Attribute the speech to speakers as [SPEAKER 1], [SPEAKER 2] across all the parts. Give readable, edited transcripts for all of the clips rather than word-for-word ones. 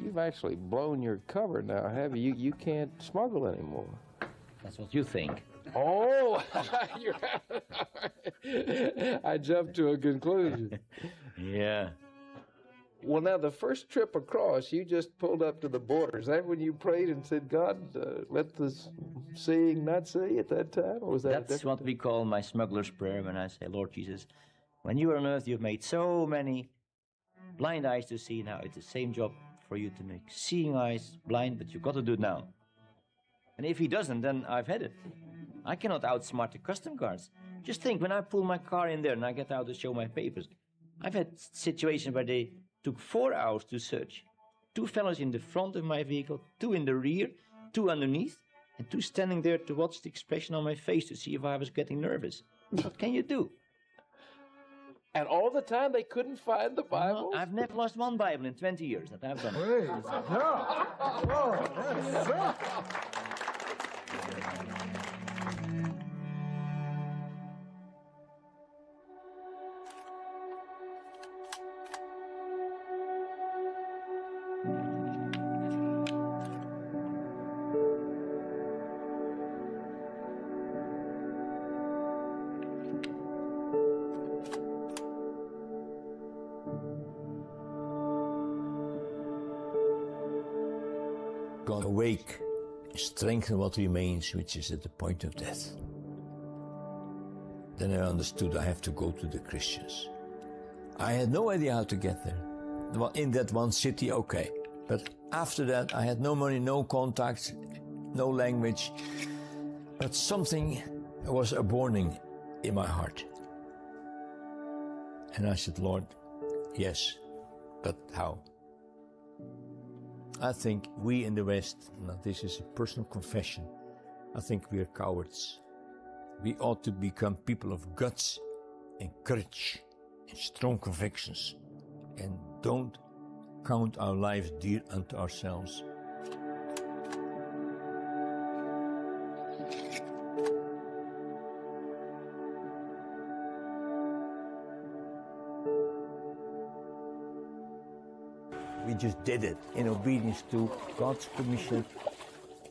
[SPEAKER 1] you've actually blown your cover now, have you? You can't smuggle anymore.
[SPEAKER 2] That's what you think.
[SPEAKER 1] Oh, I jumped to a conclusion.
[SPEAKER 2] Yeah.
[SPEAKER 1] Well, now, the first trip across, you just pulled up to the border. Is that when you prayed and said, God, let the seeing not see at that time? Or was that
[SPEAKER 2] That's what we call my smuggler's prayer when I say, Lord Jesus, when you were on earth, you've made so many blind eyes to see. Now it's the same job for you to make seeing eyes blind, but you've got to do it now. And if he doesn't, then I've had it. I cannot outsmart the custom guards. Just think, when I pull my car in there and I get out to show my papers, I've had situations where they took 4 hours to search. 2 fellows in the front of my vehicle, 2 in the rear, 2 underneath, and 2 standing there to watch the expression on my face to see if I was getting nervous. What can you do?
[SPEAKER 1] And all the time they couldn't find the Bible?
[SPEAKER 2] I've never lost one Bible in 20 years that I've done.
[SPEAKER 3] God awake, strengthen what remains, which is at the point of death. Then I understood I have to go to the Christians. I had no idea how to get there. Well, in that one city, okay. But after that, I had no money, no contacts, no language. But something was a burning in my heart. And I said, Lord, yes, but how? I think we in the West, now this is a personal confession, I think we are cowards. We ought to become people of guts and courage and strong convictions, and don't count our lives dear unto ourselves. We just did it in obedience to God's permission.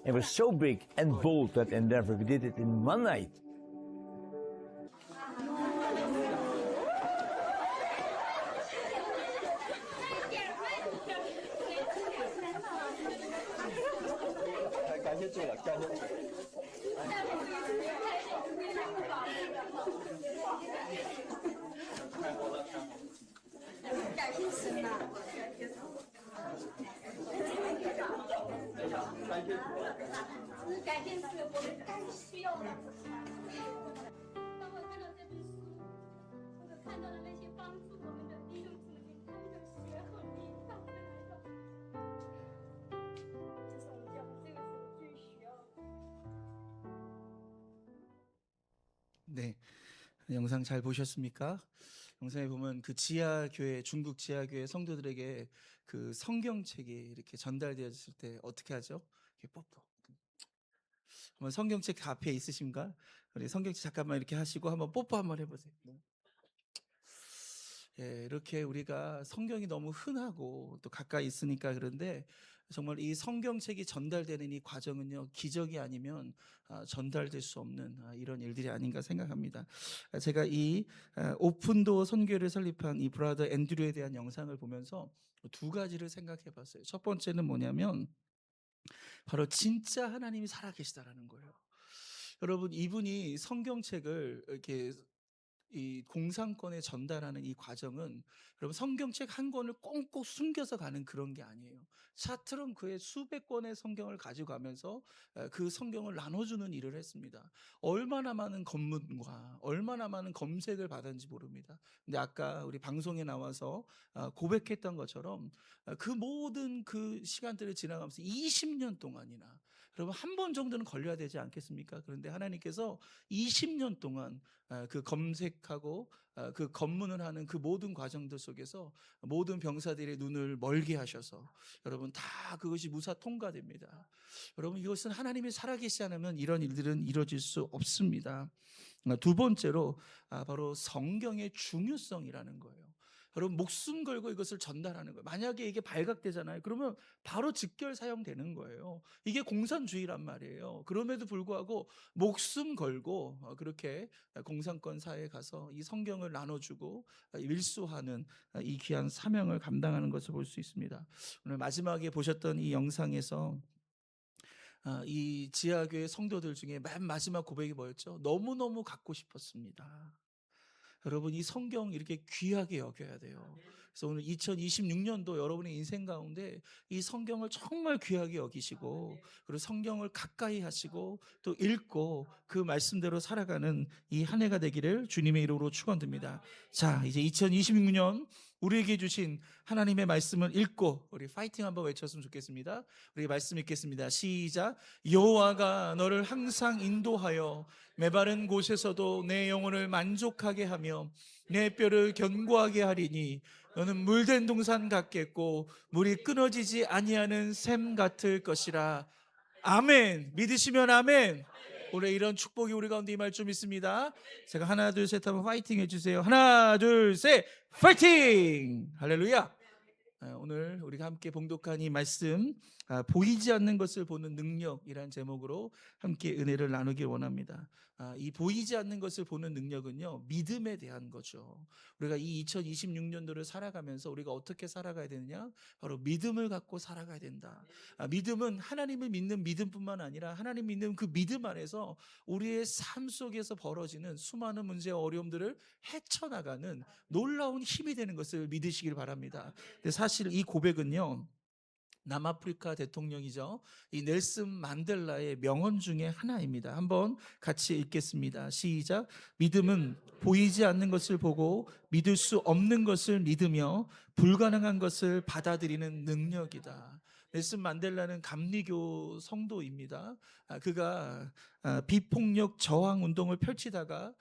[SPEAKER 3] It was so big and bold, that endeavor. We did it in one night.
[SPEAKER 4] 네, 영상 잘 보셨습니까? 영상에 보면 그 지하교회, 중국 지하교회 성도들에게 그 성경책이 이렇게 전달되었을 때 어떻게 하죠? 이렇게 뽀뽀. 한번 성경책 앞에 있으신가? 우리 성경책 잠깐만 이렇게 하시고 한번 뽀뽀 한번 해보세요. 예, 이렇게 우리가 성경이 너무 흔하고 또 가까이 있으니까 그런데 정말 이 성경책이 전달되는 이 과정은요, 기적이 아니면 전달될 수 없는 이런 일들이 아닌가 생각합니다. 제가 이 오픈도어 선교를 설립한 이 브라더 앤드류에 대한 영상을 보면서 2가지를 생각해 봤어요. 첫 번째는 뭐냐면 바로 진짜 하나님이 살아계시다라는 거예요. 여러분, 이분이 성경책을 이렇게 이 공산권에 전달하는 이 과정은 여러분 성경책 한 권을 꽁꽁 숨겨서 가는 그런 게 아니에요. 샤트론 그의 수백 권의 성경을 가지고 가면서 그 성경을 나눠주는 일을 했습니다. 얼마나 많은 검문과 얼마나 많은 검색을 받았는지 모릅니다. 근데 아까 우리 방송에 나와서 고백했던 것처럼 그 모든 그 시간들을 지나가면서 20년 동안이나 여러분 한 번 정도는 걸려야 되지 않겠습니까? 그런데 하나님께서 20년 동안 그 검색하고 그 검문을 하는 그 모든 과정들 속에서 모든 병사들의 눈을 멀게 하셔서 여러분 다 그것이 무사 통과됩니다. 여러분, 이것은 하나님이 살아계시지 않으면 이런 일들은 이루어질 수 없습니다. 2번째로 바로 성경의 중요성이라는 거예요. 여러분 목숨 걸고 이것을 전달하는 거예요. 만약에 이게 발각되잖아요. 그러면 바로 직결 사용되는 거예요. 이게 공산주의란 말이에요. 그럼에도 불구하고 목숨 걸고 그렇게 공산권 사회에 가서 이 성경을 나눠주고 밀수하는 이 귀한 사명을 감당하는 것을 볼 수 있습니다. 오늘 마지막에 보셨던 이 영상에서 이 지하교회 성도들 중에 맨 마지막 고백이 뭐였죠? 너무너무 갖고 싶었습니다. 여러분 이 성경 이렇게 귀하게 여겨야 돼요. 그래서 오늘 2026년도 여러분의 인생 가운데 이 성경을 정말 귀하게 여기시고 그리고 성경을 가까이 하시고 또 읽고 그 말씀대로 살아가는 이 한 해가 되기를 주님의 이름으로 축원드립니다. 자, 이제 2026년 우리에게 주신 하나님의 말씀을 읽고 우리 파이팅 한번 외쳤으면 좋겠습니다. 우리 말씀 읽겠습니다. 시작. 여호와가 너를 항상 인도하여 메바른 곳에서도 내 영혼을 만족하게 하며 내 뼈를 견고하게 하리니 너는 물된 동산 같겠고 물이 끊어지지 아니하는 샘 같을 것이라. 아멘. 믿으시면 아멘. 올해 이런 축복이 우리 가운데 임할 줄 믿습니다. 제가 하나 둘 셋 하면 파이팅 해주세요. 하나 둘 셋 파이팅. 할렐루야. 오늘 우리가 함께 봉독한 이 말씀 보이지 않는 것을 보는 능력이란 제목으로 함께 은혜를 나누길 원합니다. 이 보이지 않는 것을 보는 능력은요, 믿음에 대한 거죠. 우리가 이 2026년도를 살아가면서 우리가 어떻게 살아가야 되느냐? 바로 믿음을 갖고 살아가야 된다. 믿음은 하나님을 믿는 믿음뿐만 아니라 하나님 믿는 그 믿음 안에서 우리의 삶 속에서 벌어지는 수많은 문제와 어려움들을 헤쳐나가는 놀라운 힘이 되는 것을 믿으시길 바랍니다. 근데 사실 이 고백은요, 남아프리카 대통령이죠. 이 넬슨 만델라의 명언 중에 하나입니다. 한번 같이 읽겠습니다. 시작. 믿음은 보이지 않는 것을 보고 믿을 수 없는 것을 믿으며 불가능한 것을 받아들이는 능력이다. 넬슨 만델라는 감리교 성도입니다. 그가 비폭력 저항 운동을 펼치다가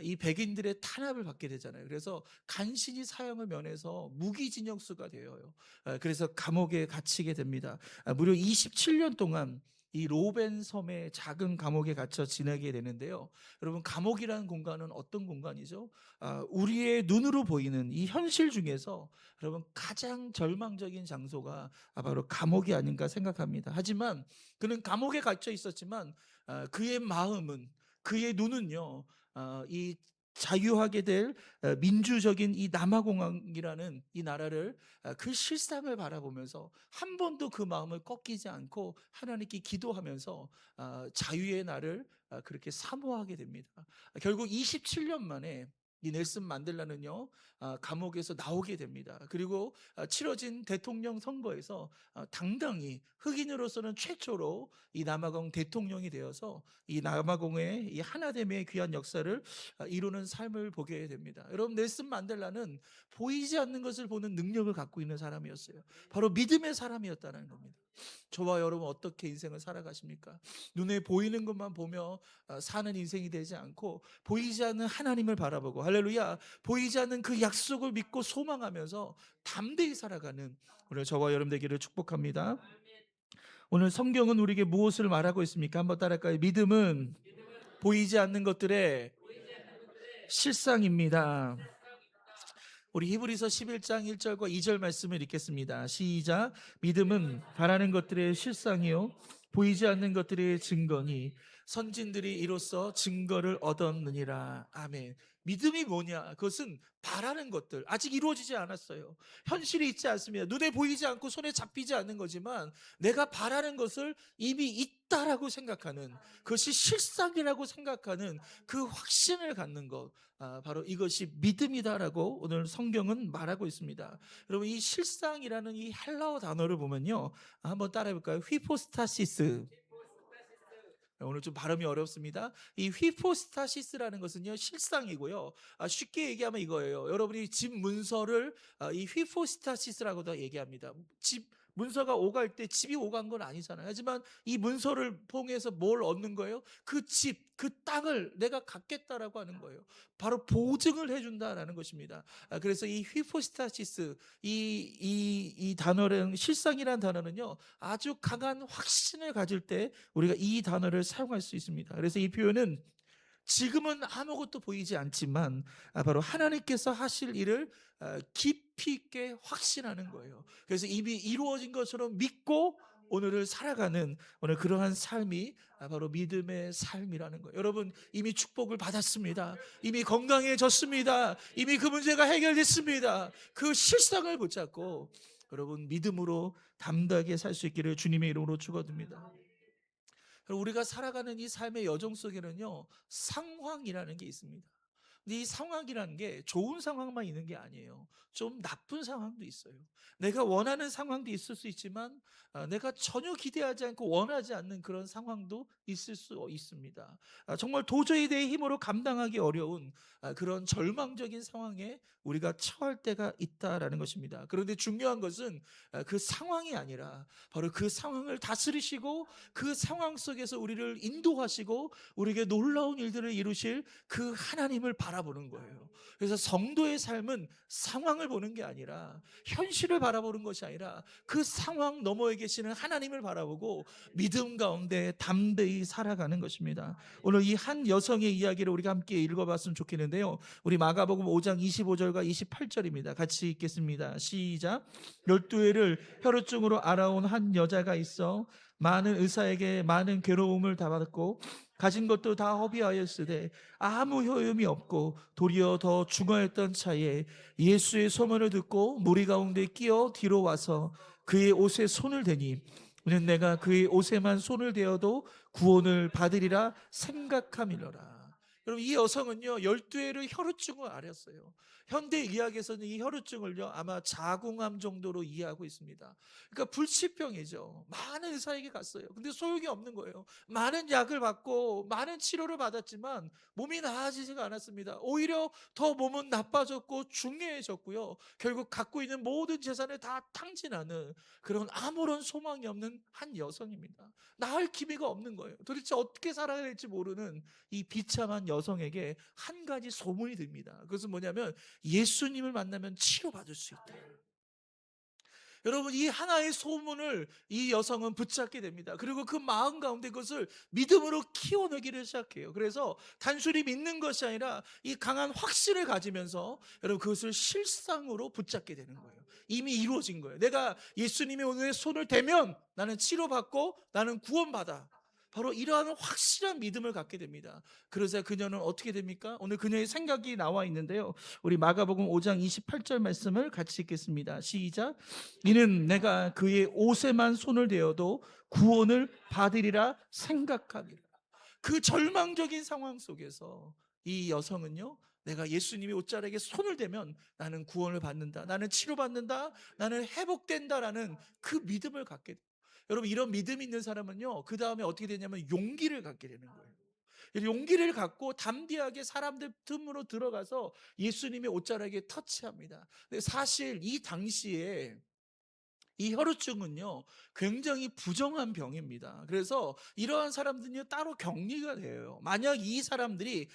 [SPEAKER 4] 이 백인들의 탄압을 받게 되잖아요. 그래서 간신히 사형을 면해서 무기징역수가 되어요. 그래서 감옥에 갇히게 됩니다. 무려 27년 동안 이 로벤 섬의 작은 감옥에 갇혀 지내게 되는데요. 여러분 감옥이라는 공간은 어떤 공간이죠? 우리의 눈으로 보이는 이 현실 중에서 여러분 가장 절망적인 장소가 바로 감옥이 아닌가 생각합니다. 하지만 그는 감옥에 갇혀 있었지만 그의 마음은, 그의 눈은요, 이 자유하게 될 민주적인 이 남아공항이라는 이 나라를 그 실상을 바라보면서 한 번도 그 마음을 꺾이지 않고 하나님께 기도하면서 자유의 날을 그렇게 사모하게 됩니다. 결국 27년 만에 이 넬슨 만델라는요 감옥에서 나오게 됩니다. 그리고 치러진 대통령 선거에서 당당히 흑인으로서는 최초로 이 남아공 대통령이 되어서 이 남아공의 이 하나됨의 귀한 역사를 이루는 삶을 보게 됩니다. 여러분 넬슨 만델라는 보이지 않는 것을 보는 능력을 갖고 있는 사람이었어요. 바로 믿음의 사람이었다는 겁니다. 저와 여러분 어떻게 인생을 살아가십니까? 눈에 보이는 것만 보며 사는 인생이 되지 않고 보이지 않는 하나님을 바라보고, 할렐루야, 보이지 않는 그 약속을 믿고 소망하면서 담대히 살아가는 오늘 저와 여러분 되기를 축복합니다. 오늘 성경은 우리에게 무엇을 말하고 있습니까? 한번 따라할까요? 믿음은 보이지 않는 것들의 실상입니다. 우리 히브리서 11장 1절과 2절 말씀을 읽겠습니다. 시작. 믿음은 바라는 것들의 실상이요 보이지 않는 것들의 증거니 선진들이 이로써 증거를 얻었느니라. 아멘. 믿음이 뭐냐? 그것은 바라는 것들, 아직 이루어지지 않았어요. 현실이 있지 않습니다. 눈에 보이지 않고 손에 잡히지 않는 거지만 내가 바라는 것을 이미 있다라고 생각하는, 그것이 실상이라고 생각하는 그 확신을 갖는 것, 바로 이것이 믿음이다라고 오늘 성경은 말하고 있습니다. 여러분 이 실상이라는 이 헬라어 단어를 보면요, 한번 따라해볼까요? 휘포스타시스. 오늘 좀 발음이 어렵습니다. 이 휘포스타시스라는 것은요 실상이고요. 쉽게 얘기하면 이거예요. 여러분이 집 문서를 이 휘포스타시스라고도 얘기합니다. 집 문서가 오갈 때 집이 오간 건 아니잖아요. 하지만 이 문서를 통해서 뭘 얻는 거예요? 그 집, 그 땅을 내가 갖겠다라고 하는 거예요. 바로 보증을 해준다라는 것입니다. 그래서 이 휘포스타시스, 이 단어는, 실상이라는 단어는요 아주 강한 확신을 가질 때 우리가 이 단어를 사용할 수 있습니다. 그래서 이 표현은 지금은 아무것도 보이지 않지만 바로 하나님께서 하실 일을 깊이 있게 확신하는 거예요. 그래서 이미 이루어진 것처럼 믿고 오늘을 살아가는 오늘 그러한 삶이 바로 믿음의 삶이라는 거예요. 여러분 이미 축복을 받았습니다. 이미 건강해졌습니다. 이미 그 문제가 해결됐습니다. 그 실상을 붙잡고 여러분 믿음으로 담대하게 살 수 있기를 주님의 이름으로 축원드립니다. 우리가 살아가는 이 삶의 여정 속에는요, 상황이라는 게 있습니다. 근데 이 상황이라는 게 좋은 상황만 있는 게 아니에요. 좀 나쁜 상황도 있어요. 내가 원하는 상황도 있을 수 있지만 내가 전혀 기대하지 않고 원하지 않는 그런 상황도 있을 수 있습니다. 정말 도저히 내 힘으로 감당하기 어려운 그런 절망적인 상황에 우리가 처할 때가 있다라는 것입니다. 그런데 중요한 것은 그 상황이 아니라 바로 그 상황을 다스리시고 그 상황 속에서 우리를 인도하시고 우리에게 놀라운 일들을 이루실 그 하나님을 바라보는 거예요. 그래서 성도의 삶은 상황을 보는 게 아니라 현실을 바라보는 것이 아니라 그 상황 너머에 계시는 하나님을 바라보고 믿음 가운데 담대히 살아가는 것입니다. 오늘 이 한 여성의 이야기를 우리가 함께 읽어봤으면 좋겠는데요. 우리 마가복음 5장 25절과 28절입니다. 같이 읽겠습니다. 시작. 12회를 혈우증으로 알아온 한 여자가 있어 많은 의사에게 많은 괴로움을 다 받았고 가진 것도 다 허비하였으되 아무 효용이 없고 도리어 더 중하였던 차에 예수의 소문을 듣고 무리 가운데 끼어 뒤로 와서 그의 옷에 손을 대니 이는 내가 그의 옷에만 손을 대어도 구원을 받으리라 생각함이로라. 여러분 이 여성은요 12회를 혈우증을 앓았어요. 현대 의학에서는 이 혈우증을요 아마 자궁암 정도로 이해하고 있습니다. 그러니까 불치병이죠. 많은 의사에게 갔어요. 근데 소용이 없는 거예요. 많은 약을 받고 많은 치료를 받았지만 몸이 나아지지가 않았습니다. 오히려 더 몸은 나빠졌고 중해해졌고요. 결국 갖고 있는 모든 재산을 다 탕진하는 그런 아무런 소망이 없는 한 여성입니다. 나을 기미가 없는 거예요. 도대체 어떻게 살아야 될지 모르는 이 비참한 여성에게 한 가지 소문이 듭니다. 그것은 뭐냐면 예수님을 만나면 치료받을 수 있다. 여러분 이 하나의 소문을 이 여성은 붙잡게 됩니다. 그리고 그 마음 가운데 그것을 믿음으로 키워내기를 시작해요. 그래서 단순히 믿는 것이 아니라 이 강한 확신을 가지면서 여러분 그것을 실상으로 붙잡게 되는 거예요. 이미 이루어진 거예요. 내가 예수님의 오늘의 손을 대면 나는 치료받고 나는 구원받아. 바로 이러한 확실한 믿음을 갖게 됩니다. 그러자 그녀는 어떻게 됩니까? 오늘 그녀의 생각이 나와 있는데요. 우리 마가복음 5장 28절 말씀을 같이 읽겠습니다. 시작. 이는 내가 그의 옷에만 손을 대어도 구원을 받으리라 생각하리라. 그 절망적인 상황 속에서 이 여성은요. 내가 예수님의 옷자락에 손을 대면 나는 구원을 받는다. 나는 치료받는다. 나는 회복된다라는 그 믿음을 갖게 됩니다. 여러분 이런 믿음이 있는 사람은요 그 다음에 어떻게 되냐면 용기를 갖게 되는 거예요. 용기를 갖고 담대하게 사람들 틈으로 들어가서 예수님의 옷자락에 터치합니다. 근데 사실 이 당시에 이 혈우증은요 굉장히 부정한 병입니다. 그래서 이러한 사람들은요 따로 격리가 돼요. 만약 이 사람들이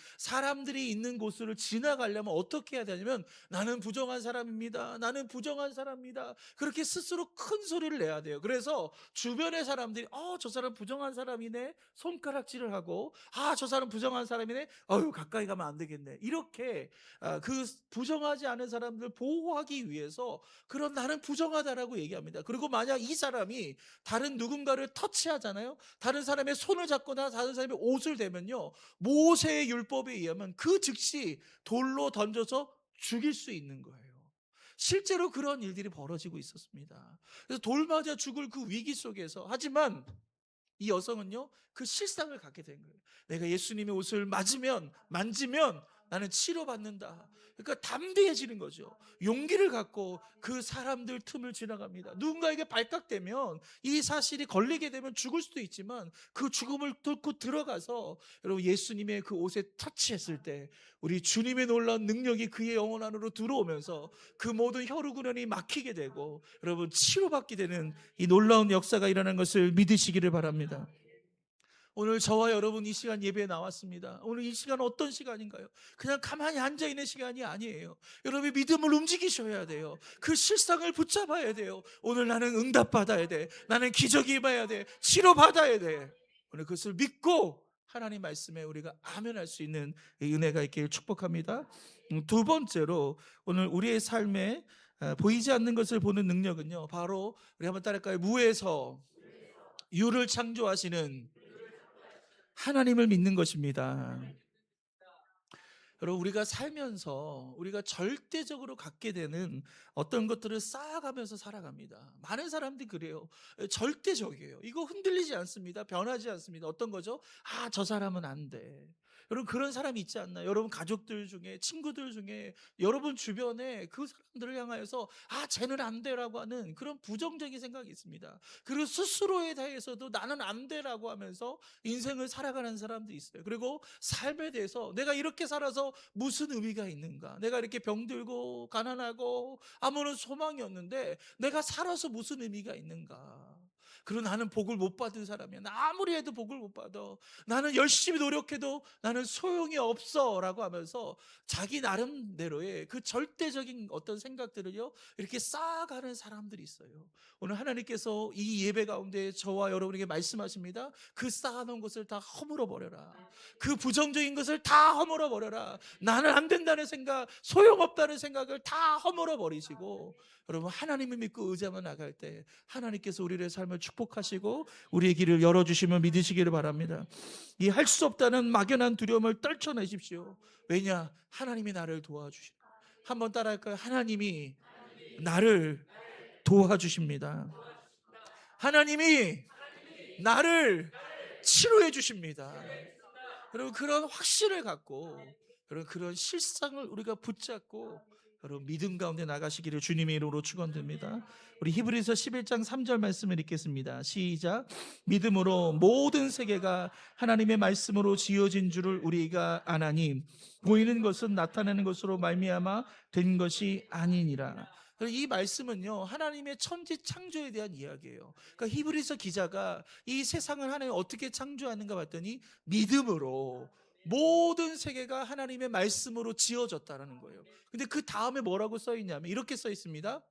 [SPEAKER 4] 있는 곳을 지나가려면 어떻게 해야 되냐면 나는 부정한 사람입니다. 나는 부정한 사람입니다. 그렇게 스스로 큰 소리를 내야 돼요. 그래서 주변의 사람들이 저 사람 부정한 사람이네 손가락질을 하고 저 사람 부정한 사람이네 가까이 가면 안 되겠네. 이렇게 그 부정하지 않은 사람들 보호하기 위해서 그런 나는 부정하다라고 얘기합니다. 그리고 만약 이 사람이 다른 누군가를 터치하잖아요. 다른 사람의 손을 잡거나 다른 사람의 옷을 대면요. 모세의 율법에 의하면 그 즉시 돌로 던져서 죽일 수 있는 거예요. 실제로 그런 일들이 벌어지고 있었습니다. 그래서 돌 맞아 죽을 그 위기 속에서 하지만 이 여성은요 그 실상을 갖게 된 거예요. 내가 예수님의 옷을 만지면 나는 치료받는다. 그러니까 담대해지는 거죠. 용기를 갖고 그 사람들 틈을 지나갑니다. 누군가에게 발각되면 이 사실이 걸리게 되면 죽을 수도 있지만 그 죽음을 뚫고 들어가서 여러분 예수님의 그 옷에 터치했을 때 우리 주님의 놀라운 능력이 그의 영혼 안으로 들어오면서 그 모든 혈우군연이 막히게 되고 여러분 치료받게 되는 이 놀라운 역사가 일어나는 것을 믿으시기를 바랍니다. 오늘 저와 여러분 이 시간 예배에 나왔습니다. 오늘 이 시간 어떤 시간인가요? 그냥 가만히 앉아있는 시간이 아니에요. 여러분이 믿음을 움직이셔야 돼요. 그 실상을 붙잡아야 돼요. 오늘 나는 응답받아야 돼. 나는 기적이 임해야 돼. 치료받아야 돼. 오늘 그것을 믿고 하나님 말씀에 우리가 아멘할 수 있는 이 은혜가 있기를 축복합니다. 두 번째로 오늘 우리의 삶에 보이지 않는 것을 보는 능력은요, 바로 우리 한번 따라할까요? 무에서 유를 창조하시는 하나님을 믿는 것입니다. 여러분, 우리가 살면서 우리가 절대적으로 갖게 되는 어떤 것들을 쌓아가면서 살아갑니다. 많은 사람들이 그래요. 절대적이에요. 이거 흔들리지 않습니다. 변하지 않습니다. 어떤 거죠? 아, 저 사람은 안 돼. 여러분, 그런 사람이 있지 않나요? 여러분 가족들 중에, 친구들 중에, 여러분 주변에 그 사람들을 향하여서 아, 쟤는 안 돼라고 하는 그런 부정적인 생각이 있습니다. 그리고 스스로에 대해서도 나는 안 돼라고 하면서 인생을 살아가는 사람들이 있어요. 그리고 삶에 대해서 내가 이렇게 살아서 무슨 의미가 있는가? 내가 이렇게 병들고 가난하고 아무런 소망이 없는데 내가 살아서 무슨 의미가 있는가? 그리고 나는 복을 못 받은 사람이야. 나 아무리 해도 복을 못 받아. 나는 열심히 노력해도 나는 소용이 없어 라고 하면서 자기 나름대로의 그 절대적인 어떤 생각들을요, 이렇게 쌓아가는 사람들이 있어요. 오늘 하나님께서 이 예배 가운데 저와 여러분에게 말씀하십니다. 그 쌓아놓은 것을 다 허물어 버려라. 그 부정적인 것을 다 허물어 버려라. 나는 안 된다는 생각, 소용없다는 생각을 다 허물어 버리시고, 여러분 하나님을 믿고 의지하며 나갈 때 하나님께서 우리의 삶을 축복하시고 우리의 길을 열어주시면 믿으시기를 바랍니다. 이 할 수 없다는 막연한 두려움을 떨쳐내십시오. 왜냐? 하나님이 나를 도와주십니다. 한번 따라할까요? 하나님이 나를 도와주십니다. 하나님이 나를 치료해 주십니다. 여러분, 그런 확신을 갖고, 여러분, 그런 실상을 우리가 붙잡고 여러분 믿음 가운데 나가시기를 주님의 이름으로 축원드립니다. 우리 히브리서 11장 3절 말씀을 읽겠습니다. 시작. 믿음으로 모든 세계가 하나님의 말씀으로 지어진 줄을 우리가 아나니 보이는 것은 나타나는 것으로 말미암아 된 것이 아니니라. 이 말씀은요, 하나님의 천지 창조에 대한 이야기예요. 그러니까 히브리서 기자가 이 세상을 하나님이 어떻게 창조하는가 봤더니 믿음으로 모든 세계가 하나님의 말씀으로 지어졌다는 거예요. 근데 그 다음에 뭐라고 써 있냐면 이렇게 써 있습니다.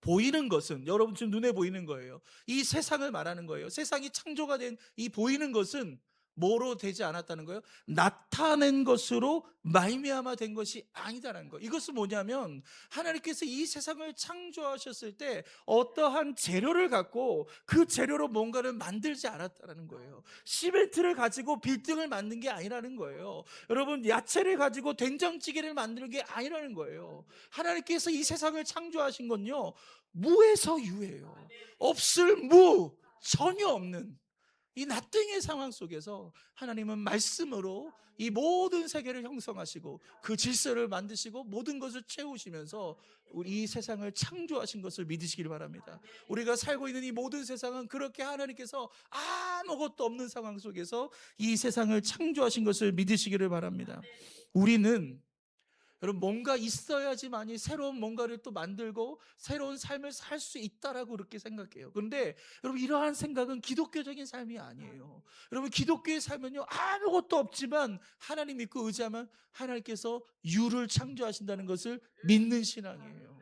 [SPEAKER 4] 보이는 것은, 여러분 지금 눈에 보이는 거예요. 이 세상을 말하는 거예요. 세상이 창조가 된 이 보이는 것은 뭐로 되지 않았다는 거예요? 나타낸 것으로 말미암아 된 것이 아니다라는 거예요. 이것은 뭐냐면 하나님께서 이 세상을 창조하셨을 때 어떠한 재료를 갖고 그 재료로 뭔가를 만들지 않았다는 거예요. 시멘트를 가지고 빌딩을 만든 게 아니라는 거예요. 여러분, 야채를 가지고 된장찌개를 만드는 게 아니라는 거예요. 하나님께서 이 세상을 창조하신 건요, 무에서 유예요. 없을 무, 전혀 없는 이 나띵의 상황 속에서 하나님은 말씀으로 이 모든 세계를 형성하시고 그 질서를 만드시고 모든 것을 채우시면서 우리 이 세상을 창조하신 것을 믿으시길 바랍니다. 우리가 살고 있는 이 모든 세상은 그렇게 하나님께서 아무것도 없는 상황 속에서 이 세상을 창조하신 것을 믿으시기를 바랍니다. 우리는 여러분 뭔가 있어야지만이 새로운 뭔가를 또 만들고 새로운 삶을 살 수 있다라고 그렇게 생각해요. 그런데 여러분 이러한 생각은 기독교적인 삶이 아니에요. 여러분 기독교의 삶은요, 아무것도 없지만 하나님 믿고 의지하면 하나님께서 유를 창조하신다는 것을 믿는 신앙이에요.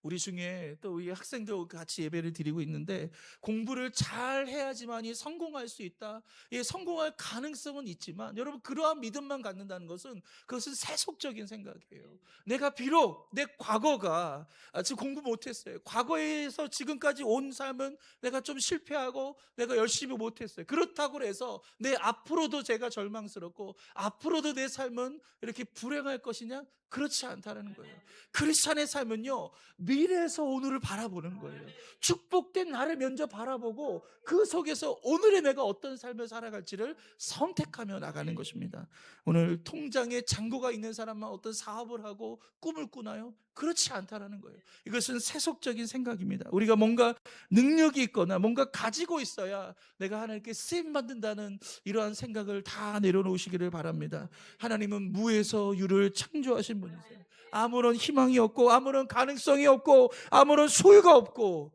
[SPEAKER 4] 우리 중에 또 우리 학생들 같이 예배를 드리고 있는데 공부를 잘 해야지만이 성공할 수 있다. 예, 성공할 가능성은 있지만 여러분 그러한 믿음만 갖는다는 것은 그것은 세속적인 생각이에요. 내가 비록 내 과거가 지금 공부 못했어요. 과거에서 지금까지 온 삶은 내가 좀 실패하고 내가 열심히 못했어요. 그렇다고 해서 내 앞으로도 제가 절망스럽고 앞으로도 내 삶은 이렇게 불행할 것이냐? 그렇지 않다는 거예요. 크리스찬의 삶은요, 미래에서 오늘을 바라보는 거예요. 축복된 나를 먼저 바라보고 그 속에서 오늘의 내가 어떤 삶을 살아갈지를 선택하며 나가는 것입니다. 오늘 통장에 잔고가 있는 사람만 어떤 사업을 하고 꿈을 꾸나요? 그렇지 않다라는 거예요. 이것은 세속적인 생각입니다. 우리가 뭔가 능력이 있거나 뭔가 가지고 있어야 내가 하나님께 쓰임받는다는 이러한 생각을 다 내려놓으시기를 바랍니다. 하나님은 무에서 유를 창조하신 분이세요. 아무런 희망이 없고 아무런 가능성이 없고 아무런 소유가 없고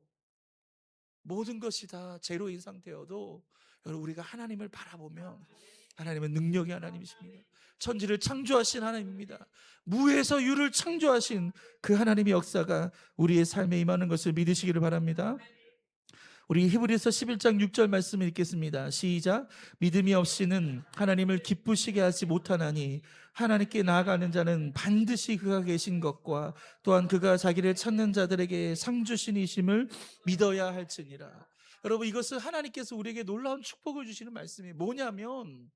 [SPEAKER 4] 모든 것이 다 제로인 상태여도 여러분 우리가 하나님을 바라보면 하나님은 능력의 하나님이십니다. 천지를 창조하신 하나님입니다. 무에서 유를 창조하신 그 하나님의 역사가 우리의 삶에 임하는 것을 믿으시기를 바랍니다. 우리 히브리서 11장 6절 말씀을 읽겠습니다. 시작. 믿음이 없이는 하나님을 기쁘시게 하지 못하나니 하나님께 나아가는 자는 반드시 그가 계신 것과 또한 그가 자기를 찾는 자들에게 상 주신이심을 믿어야 할지니라. 여러분, 이것은 하나님께서 우리에게 놀라운 축복을 주시는 말씀이 뭐냐면,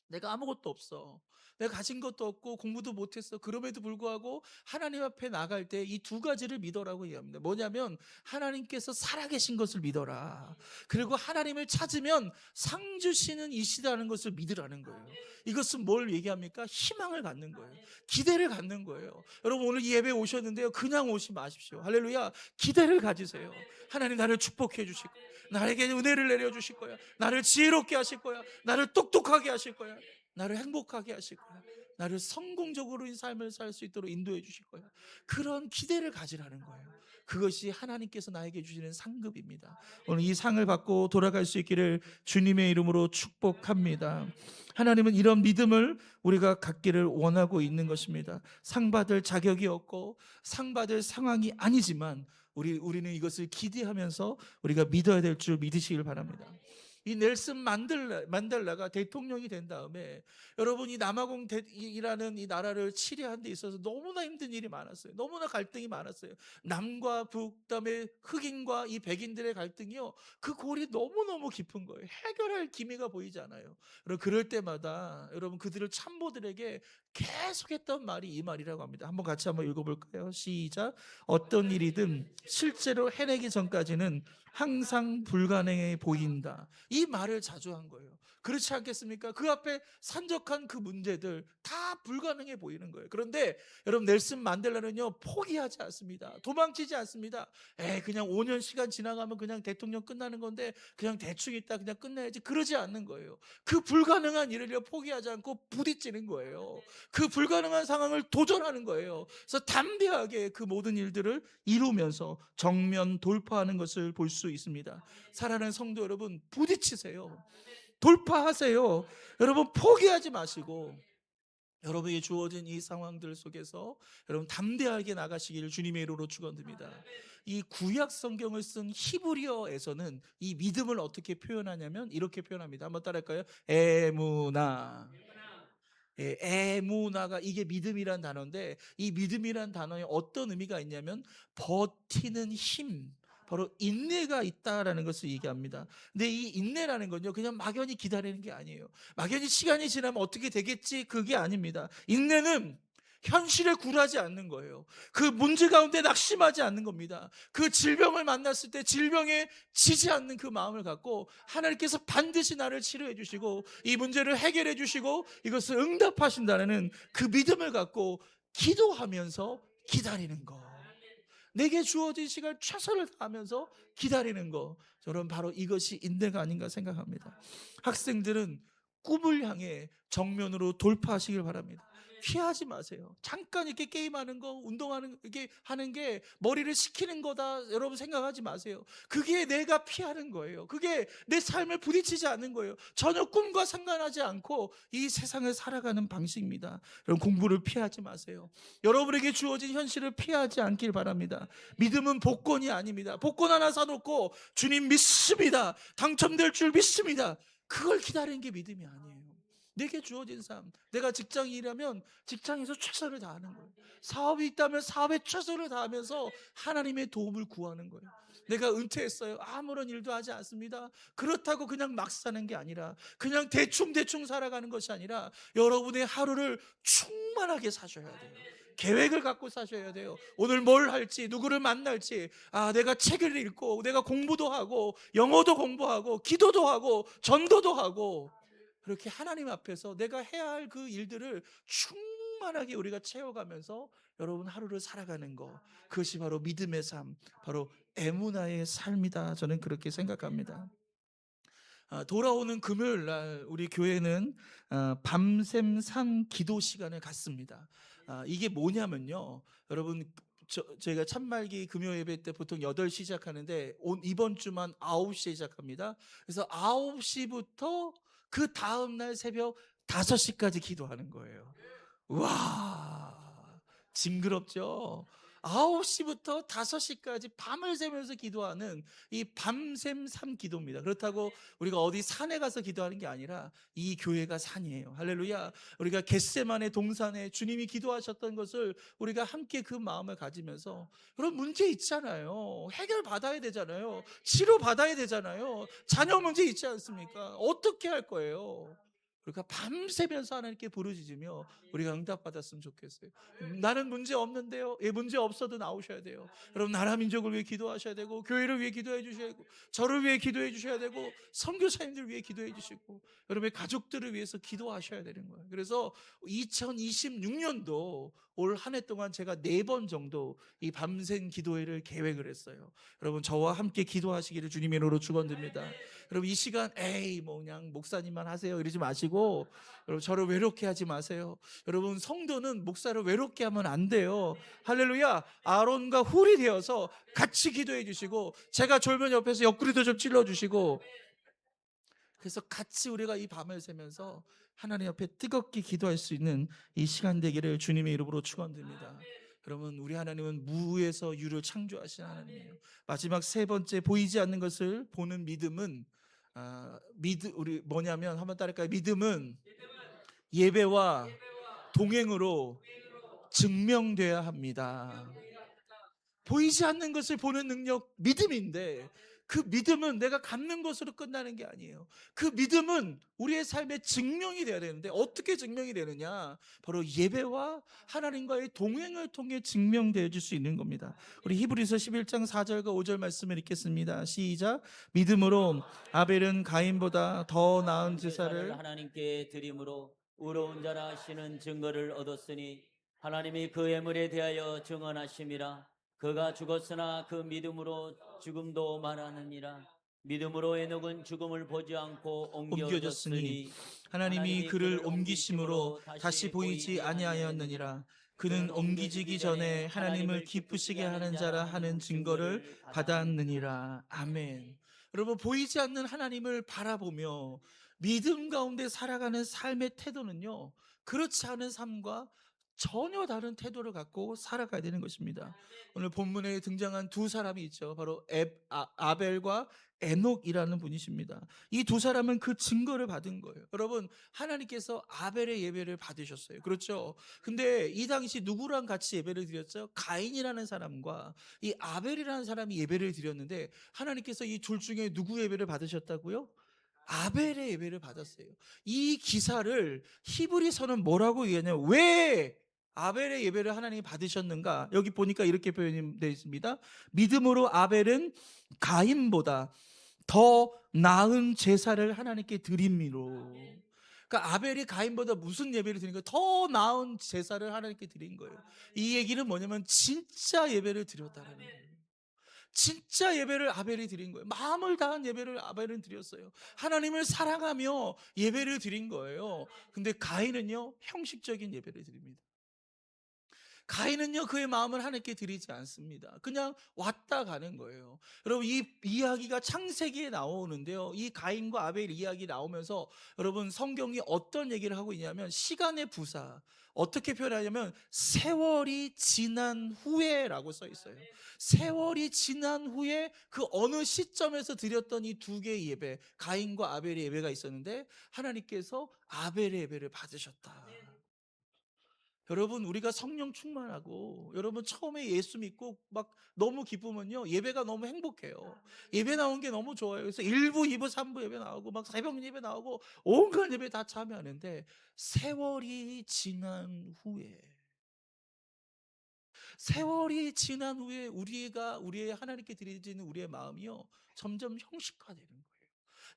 [SPEAKER 4] 내가 아무것도 없어, 내가 가진 것도 없고 공부도 못했어. 그럼에도 불구하고 하나님 앞에 나갈 때 이 두 가지를 믿어라고 얘기합니다. 뭐냐면 하나님께서 살아계신 것을 믿어라. 그리고 하나님을 찾으면 상 주시는 이시다는 것을 믿으라는 거예요. 이것은 뭘 얘기합니까? 희망을 갖는 거예요. 기대를 갖는 거예요. 여러분, 오늘 이 예배에 오셨는데요, 그냥 오지 마십시오. 할렐루야. 기대를 가지세요. 하나님 나를 축복해 주실 거예요. 나에게 은혜를 내려주실 거야. 나를 지혜롭게 하실 거야. 나를 똑똑하게 하실 거야. 나를 행복하게 하실 거야. 나를 성공적으로 이 삶을 살 수 있도록 인도해 주실 거야. 그런 기대를 가지라는 거예요. 그것이 하나님께서 나에게 주시는 상급입니다. 오늘 이 상을 받고 돌아갈 수 있기를 주님의 이름으로 축복합니다. 하나님은 이런 믿음을 우리가 갖기를 원하고 있는 것입니다. 상 받을 자격이 없고 상 받을 상황이 아니지만 우리는 이것을 기대하면서 우리가 믿어야 될 줄 믿으시길 바랍니다. 이 넬슨 만델라가 대통령이 된 다음에 여러분, 이 남아공이라는 이 나라를 치료하는 데 있어서 너무나 힘든 일이 많았어요. 너무나 갈등이 많았어요. 남과 북, 그다음에 흑인과 이 백인들의 갈등이요, 그 골이 너무너무 깊은 거예요. 해결할 기미가 보이지 않아요. 여러분, 그럴 때마다 여러분, 그들을 참모들에게 계속했던 말이 이 말이라고 합니다. 한번 같이 한번 읽어볼까요? 시작. 어떤 일이든 실제로 해내기 전까지는 항상 불가능해 보인다. 이 말을 자주 한 거예요. 그렇지 않겠습니까? 그 앞에 산적한 그 문제들 다 불가능해 보이는 거예요. 그런데 여러분, 넬슨 만델라는요, 포기하지 않습니다. 도망치지 않습니다. 그냥 5년 시간 지나가면 그냥 대통령 끝나는 건데 그냥 대충 있다 그냥 끝내야지, 그러지 않는 거예요. 그 불가능한 일을요, 포기하지 않고 부딪히는 거예요. 그 불가능한 상황을 도전하는 거예요. 그래서 담대하게 그 모든 일들을 이루면서 정면 돌파하는 것을 볼 수 있습니다. 사랑하는 성도 여러분, 부딪히세요. 돌파하세요. 여러분, 포기하지 마시고 여러분에게 주어진 이 상황들 속에서 여러분 담대하게 나가시기를 주님의 이름으로 축원드립니다. 이 구약 성경을 쓴 히브리어에서는 이 믿음을 어떻게 표현하냐면 이렇게 표현합니다. 한번 따라할까요? 에무나. 에무나가 이게 믿음이란 단어인데, 이 믿음이란 단어에 어떤 의미가 있냐면 버티는 힘, 바로 인내가 있다라는 것을 얘기합니다. 근데 이 인내라는 건요, 그냥 막연히 기다리는 게 아니에요. 막연히 시간이 지나면 어떻게 되겠지, 그게 아닙니다. 인내는 현실에 굴하지 않는 거예요. 그 문제 가운데 낙심하지 않는 겁니다. 그 질병을 만났을 때 질병에 지지 않는 그 마음을 갖고 하나님께서 반드시 나를 치료해 주시고 이 문제를 해결해 주시고 이것을 응답하신다는 그 믿음을 갖고 기도하면서 기다리는 거, 내게 주어진 시간 최선을 다하면서 기다리는 거, 저는 바로 이것이 인내가 아닌가 생각합니다. 학생들은 꿈을 향해 정면으로 돌파하시길 바랍니다. 피하지 마세요. 잠깐 이렇게 게임하는 거, 운동하는 이렇게 하는 게 머리를 식히는 거다 여러분 생각하지 마세요. 그게 내가 피하는 거예요. 그게 내 삶을 부딪히지 않는 거예요. 전혀 꿈과 상관하지 않고 이 세상을 살아가는 방식입니다. 여러분, 공부를 피하지 마세요. 여러분에게 주어진 현실을 피하지 않길 바랍니다. 믿음은 복권이 아닙니다. 복권 하나 사놓고 주님 믿습니다, 당첨될 줄 믿습니다, 그걸 기다리는 게 믿음이 아니에요. 내게 주어진 삶, 내가 직장이라면 직장에서 최선을 다하는 거예요. 사업이 있다면 사업에 최선을 다하면서 하나님의 도움을 구하는 거예요. 내가 은퇴했어요, 아무런 일도 하지 않습니다. 그렇다고 그냥 막 사는 게 아니라, 그냥 대충 살아가는 것이 아니라 여러분의 하루를 충만하게 사셔야 돼요. 계획을 갖고 사셔야 돼요. 오늘 뭘 할지, 누구를 만날지, 내가 책을 읽고 내가 공부도 하고 영어도 공부하고 기도도 하고 전도도 하고, 그렇게 하나님 앞에서 내가 해야 할 그 일들을 충만하게 우리가 채워가면서 여러분 하루를 살아가는 거, 그것이 바로 믿음의 삶, 바로 에무나의 삶이다, 저는 그렇게 생각합니다. 돌아오는 금요일 날 우리 교회는 밤샘 산 기도 시간을 갖습니다. 이게 뭐냐면요, 여러분, 저희가 참말기 금요 예배 때 보통 8시 시작하는데 이번 주만 9시에 시작합니다. 그래서 9시부터 그 다음날 새벽 5시까지 기도하는 거예요. 와, 징그럽죠? 9시부터 5시까지 밤을 새면서 기도하는 이 밤샘 삶 기도입니다. 그렇다고 우리가 어디 산에 가서 기도하는 게 아니라 이 교회가 산이에요. 할렐루야. 우리가 겟세마네 동산에 주님이 기도하셨던 것을 우리가 함께 그 마음을 가지면서, 그런 문제 있잖아요. 해결 받아야 되잖아요. 치료 받아야 되잖아요. 자녀 문제 있지 않습니까? 어떻게 할 거예요? 그러니까 밤새면서 하나님께 부르짖으며 우리가 응답받았으면 좋겠어요. 나는 문제 없는데요. 예, 문제 없어도 나오셔야 돼요. 여러분, 나라 민족을 위해 기도하셔야 되고, 교회를 위해 기도해 주셔야 되고, 저를 위해 기도해 주셔야 되고, 선교사님들 위해 기도해 주시고, 여러분의 가족들을 위해서 기도하셔야 되는 거예요. 그래서 2026년도 올 한 해 동안 제가 4번 정도 이 밤샘 기도회를 계획을 했어요. 여러분, 저와 함께 기도하시기를 주님의 이름으로 축원드립니다. 여러분, 이 시간 에이 뭐 그냥 목사님만 하세요 이러지 마시고, 여러분 저를 외롭게 하지 마세요. 여러분, 성도는 목사를 외롭게 하면 안 돼요. 할렐루야. 아론과 훌이 되어서 같이 기도해 주시고, 제가 졸면 옆에서 옆구리도 좀 찔러 주시고, 그래서 같이 우리가 이 밤을 새면서 하나님 앞에 뜨겁게 기도할 수 있는 이 시간 되기를 주님의 이름으로 축원드립니다. 여러분, 우리 하나님은 무에서 유를 창조하신 하나님이에요. 마지막 3번째, 보이지 않는 것을 보는 믿음은 우리 뭐냐면, 한번 따를까요? 믿음은 예배와 동행으로 증명돼야 합니다. 보이지 않는 것을 보는 능력, 믿음인데, 그 믿음은 내가 갖는 것으로 끝나는 게 아니에요. 그 믿음은 우리의 삶에 증명이 돼야 되는데, 어떻게 증명이 되느냐? 바로 예배와 하나님과의 동행을 통해 증명되어질 수 있는 겁니다. 우리 히브리서 11장 4절과 5절 말씀을 읽겠습니다. 시작. 믿음으로 아벨은 가인보다 더 나은 제사를
[SPEAKER 5] 하나님께 드림으로 의로운 자라 하시는 증거를 얻었으니, 하나님이 그 예물에 대하여 증언하심이라. 그가 죽었으나 그 믿음으로 죽음도 말하느니라. 믿음으로 에녹은 죽음을 보지 않고 옮겨졌으니
[SPEAKER 4] 하나님이 그를 옮기심으로 다시 보이지 아니하였느니라. 그는 옮기지기 전에 하나님을 기쁘시게 하는 자라 하는 증거를 받았느니라. 아멘. 여러분, 보이지 않는 하나님을 바라보며 믿음 가운데 살아가는 삶의 태도는요, 그렇지 않은 삶과 전혀 다른 태도를 갖고 살아가야 되는 것입니다. 오늘 본문에 등장한 2사람이 있죠. 바로 아벨과 에녹이라는 분이십니다. 이 2사람은 그 증거를 받은 거예요. 여러분, 하나님께서 아벨의 예배를 받으셨어요. 그렇죠? 근데 이 당시 누구랑 같이 예배를 드렸죠? 가인이라는 사람과 이 아벨이라는 사람이 예배를 드렸는데, 하나님께서 이 둘 중에 누구 예배를 받으셨다고요? 아벨의 예배를 받았어요. 이 기사를 히브리서는 뭐라고 얘기하냐면, 왜 아벨의 예배를 하나님이 받으셨는가? 여기 보니까 이렇게 표현이 되어 있습니다. 믿음으로 아벨은 가인보다 더 나은 제사를 하나님께 드림으로. 그러니까 아벨이 가인보다 무슨 예배를 드린 거예요? 더 나은 제사를 하나님께 드린 거예요. 이 얘기는 뭐냐면 진짜 예배를 드렸다는 거예요. 진짜 예배를 아벨이 드린 거예요. 마음을 다한 예배를 아벨은 드렸어요. 하나님을 사랑하며 예배를 드린 거예요. 근데 가인은요, 형식적인 예배를 드립니다. 가인은요, 그의 마음을 하나님께 드리지 않습니다. 그냥 왔다 가는 거예요. 여러분, 이 이야기가 창세기에 나오는데요, 이 가인과 아벨 이야기 나오면서 여러분, 성경이 어떤 얘기를 하고 있냐면, 시간의 부사, 어떻게 표현하냐면 세월이 지난 후에라고 써 있어요. 세월이 지난 후에 그 어느 시점에서 드렸던 이 2개의 예배, 가인과 아벨의 예배가 있었는데, 하나님께서 아벨의 예배를 받으셨다. 여러분, 우리가 성령 충만하고 여러분 처음에 예수 믿고 막 너무 기쁘면요, 예배가 너무 행복해요. 예배 나온 게 너무 좋아요. 그래서 1부, 2부, 3부 예배 나오고 막 새벽 예배 나오고 온갖 예배 다 참여하는데, 세월이 지난 후에, 세월이 지난 후에 우리의 하나님께 드리는 우리의 마음이요, 점점 형식화되는 거예요.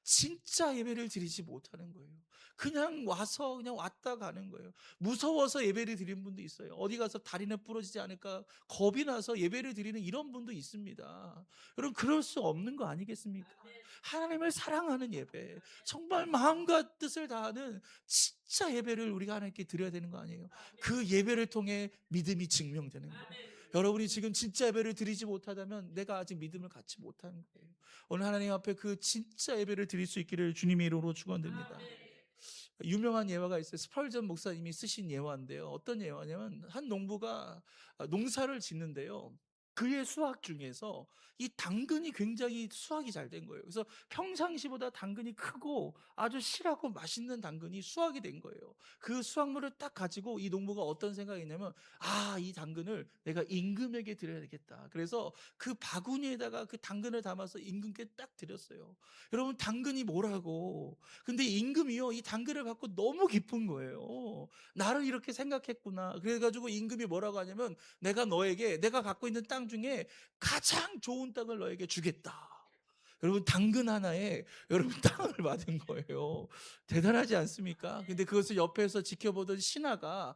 [SPEAKER 4] 진짜 예배를 드리지 못하는 거예요. 그냥 와서 그냥 왔다 가는 거예요. 무서워서 예배를 드리는 분도 있어요. 어디 가서 다리는 부러지지 않을까 겁이 나서 예배를 드리는 이런 분도 있습니다. 여러분, 그럴 수 없는 거 아니겠습니까? 하나님을 사랑하는 예배, 정말 마음과 뜻을 다하는 진짜 예배를 우리가 하나님께 드려야 되는 거 아니에요? 그 예배를 통해 믿음이 증명되는 거예요. 여러분이 지금 진짜 예배를 드리지 못하다면 내가 아직 믿음을 갖지 못하는 거예요. 오늘 하나님 앞에 그 진짜 예배를 드릴 수 있기를 주님의 이름으로 축원드립니다. 유명한 예화가 있어요. 스펄전 목사님이 쓰신 예화인데요. 어떤 예화냐면 한 농부가 농사를 짓는데요. 그의 수확 중에서 이 당근이 굉장히 수확이 잘 된 거예요. 그래서 평상시보다 당근이 크고 아주 실하고 맛있는 당근이 수확이 된 거예요. 그 수확물을 딱 가지고 이 농부가 어떤 생각이 있냐면, 이 당근을 내가 임금에게 드려야 되겠다. 그래서 그 바구니에다가 그 당근을 담아서 임금께 딱 드렸어요. 여러분, 당근이 뭐라고? 근데 임금이요, 이 당근을 받고 너무 기쁜 거예요. 나를 이렇게 생각했구나. 그래가지고 임금이 뭐라고 하냐면, 내가 갖고 있는 땅 중에 가장 좋은 땅을 너에게 주겠다. 여러분, 당근 하나에 여러분 땅을 받은 거예요. 대단하지 않습니까? 근데 그것을 옆에서 지켜보던 신하가,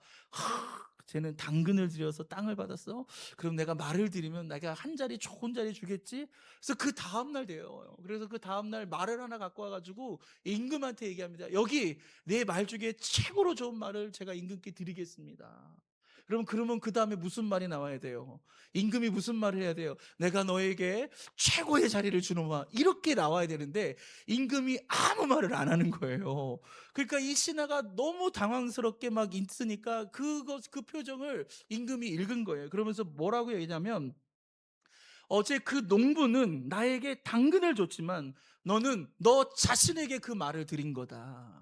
[SPEAKER 4] 쟤는 당근을 들여서 땅을 받았어? 그럼 내가 말을 들이면 내가 한 자리 좋은 자리 주겠지? 그래서 그 다음날 돼요. 그래서 그 다음날 말을 하나 갖고 와가지고 임금한테 얘기합니다. 여기 내 말 중에 최고로 좋은 말을 제가 임금께 드리겠습니다. 그러면 그 다음에 무슨 말이 나와야 돼요? 임금이 무슨 말을 해야 돼요? 내가 너에게 최고의 자리를 주노마, 이렇게 나와야 되는데 임금이 아무 말을 안 하는 거예요. 그러니까 이 신하가 너무 당황스럽게 막 있으니까 그 표정을 임금이 읽은 거예요. 그러면서 뭐라고 얘기냐면, 어제 그 농부는 나에게 당근을 줬지만 너는 너 자신에게 그 말을 드린 거다.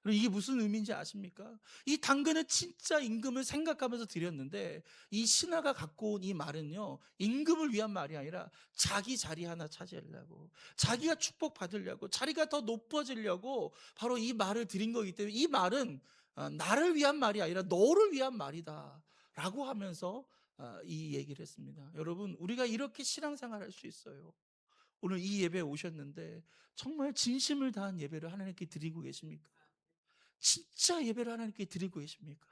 [SPEAKER 4] 이게 무슨 의미인지 아십니까? 이 당근은 진짜 임금을 생각하면서 드렸는데, 이 신하가 갖고 온 이 말은요, 임금을 위한 말이 아니라 자기 자리 하나 차지하려고, 자기가 축복받으려고, 자리가 더 높아지려고 바로 이 말을 드린 거기 때문에, 이 말은 나를 위한 말이 아니라 너를 위한 말이다 라고 하면서 이 얘기를 했습니다. 여러분, 우리가 이렇게 신앙생활을 할 수 있어요. 오늘 이 예배에 오셨는데 정말 진심을 다한 예배를 하나님께 드리고 계십니까? 진짜 예배를 하나님께 드리고 계십니까?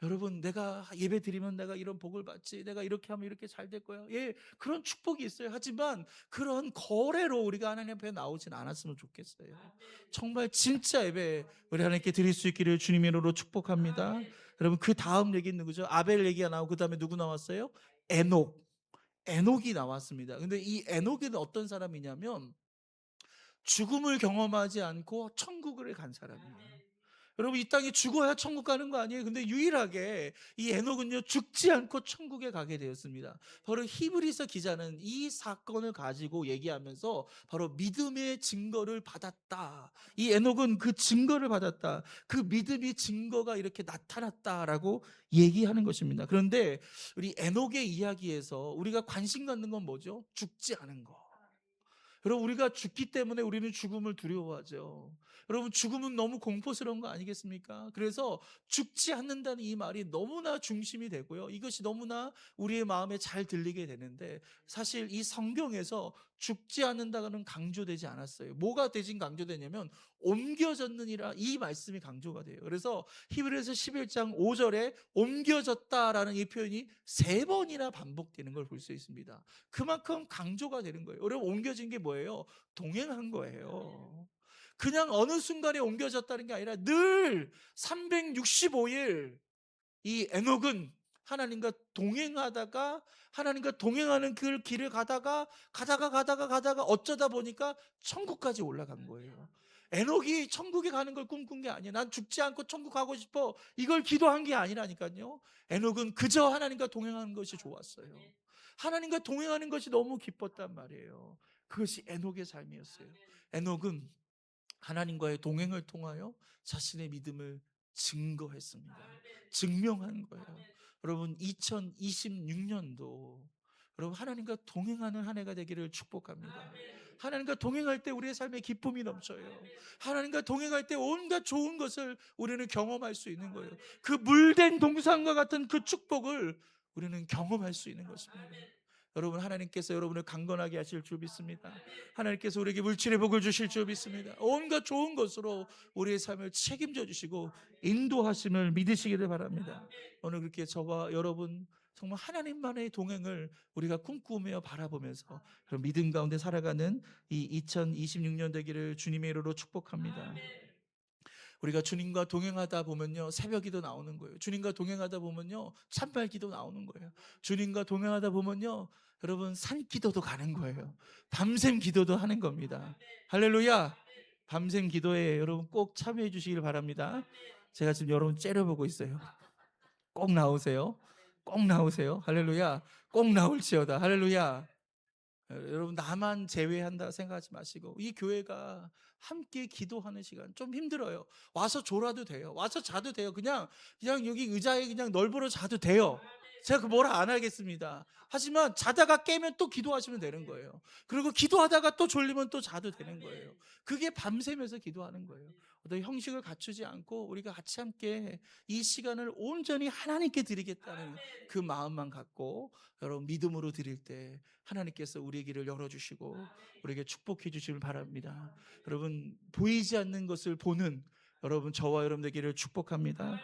[SPEAKER 4] 여러분, 내가 예배 드리면 내가 이런 복을 받지, 내가 이렇게 하면 이렇게 잘 될 거야, 예, 그런 축복이 있어요. 하지만 그런 거래로 우리가 하나님 앞에 나오진 않았으면 좋겠어요. 정말 진짜 예배 우리 하나님께 드릴 수 있기를 주님의 이름으로 축복합니다. 여러분, 그 다음 얘기는 누구죠? 아벨 얘기가 나오고 그 다음에 누구 나왔어요? 에녹이 나왔습니다. 근데 이 에녹은 어떤 사람이냐면 죽음을 경험하지 않고 천국을 간 사람이에요. 여러분, 이 땅에 죽어야 천국 가는 거 아니에요? 근데 유일하게 이 에녹은요, 죽지 않고 천국에 가게 되었습니다. 바로 히브리서 기자는 이 사건을 가지고 얘기하면서 바로 믿음의 증거를 받았다. 이 에녹은 그 증거를 받았다. 그 믿음이 증거가 이렇게 나타났다라고 얘기하는 것입니다. 그런데 우리 에녹의 이야기에서 우리가 관심 갖는 건 뭐죠? 죽지 않은 거. 여러분, 우리가 죽기 때문에 우리는 죽음을 두려워하죠. 여러분, 죽음은 너무 공포스러운 거 아니겠습니까? 그래서 죽지 않는다는 이 말이 너무나 중심이 되고요, 이것이 너무나 우리의 마음에 잘 들리게 되는데, 사실 이 성경에서 죽지 않는다는 강조되지 않았어요. 뭐가 대신 강조되냐면 옮겨졌느니라, 이 말씀이 강조가 돼요. 그래서 히브리서 11장 5절에 옮겨졌다라는 이 표현이 3번이나 반복되는 걸 볼 수 있습니다. 그만큼 강조가 되는 거예요. 여러분, 옮겨진 게 뭐예요? 동행한 거예요. 그냥 어느 순간에 옮겨졌다는 게 아니라 늘 365일 이 에녹은 하나님과 동행하는 그 길을 가다가 어쩌다 보니까 천국까지 올라간 거예요. 에녹이 천국에 가는 걸 꿈꾼 게 아니에요. 난 죽지 않고 천국 가고 싶어, 이걸 기도한 게 아니라니까요. 에녹은 그저 하나님과 동행하는 것이 좋았어요. 하나님과 동행하는 것이 너무 기뻤단 말이에요. 그것이 에녹의 삶이었어요. 에녹은 하나님과의 동행을 통하여 자신의 믿음을 증거했습니다. 증명한 거예요. 여러분, 2026년도 여러분, 하나님과 동행하는 한 해가 되기를 축복합니다. 하나님과 동행할 때 우리의 삶에 기쁨이 넘쳐요. 하나님과 동행할 때 온갖 좋은 것을 우리는 경험할 수 있는 거예요. 그 물된 동산과 같은 그 축복을 우리는 경험할 수 있는 것입니다. 여러분, 하나님께서 여러분을 강건하게 하실 줄 믿습니다. 하나님께서 우리에게 물질의 복을 주실 줄 믿습니다. 온갖 좋은 것으로 우리의 삶을 책임져 주시고 인도하심을 믿으시기를 바랍니다. 오늘 그렇게 저와 여러분 정말 하나님만의 동행을 우리가 꿈꾸며 바라보면서 믿음 가운데 살아가는 이 2026년 되기를 주님의 이름으로 축복합니다. 우리가 주님과 동행하다 보면요, 새벽기도 나오는 거예요. 주님과 동행하다 보면요, 찬발기도 나오는 거예요. 주님과 동행하다 보면요, 여러분, 산기도도 가는 거예요. 밤샘 기도도 하는 겁니다. 할렐루야. 밤샘 기도에 여러분 꼭 참여해 주시길 바랍니다. 제가 지금 여러분 째려보고 있어요. 꼭 나오세요. 꼭 나오세요. 할렐루야. 꼭 나올지어다. 할렐루야. 여러분 나만 제외한다 생각하지 마시고 이 교회가 함께 기도하는 시간 좀 힘들어요. 와서 졸아도 돼요. 와서 자도 돼요. 그냥 여기 의자에 그냥 널브러 자도 돼요. 제가 그 뭐라 안 하겠습니다. 하지만 자다가 깨면 또 기도하시면 되는 거예요. 그리고 기도하다가 또 졸리면 또 자도 되는 거예요. 그게 밤새면서 기도하는 거예요. 어떤 형식을 갖추지 않고 우리가 같이 함께 이 시간을 온전히 하나님께 드리겠다는 그 마음만 갖고 여러분 믿음으로 드릴 때 하나님께서 우리의 길을 열어주시고 우리에게 축복해 주시길 바랍니다. 여러분 보이지 않는 것을 보는 여러분 저와 여러분들 길을 축복합니다.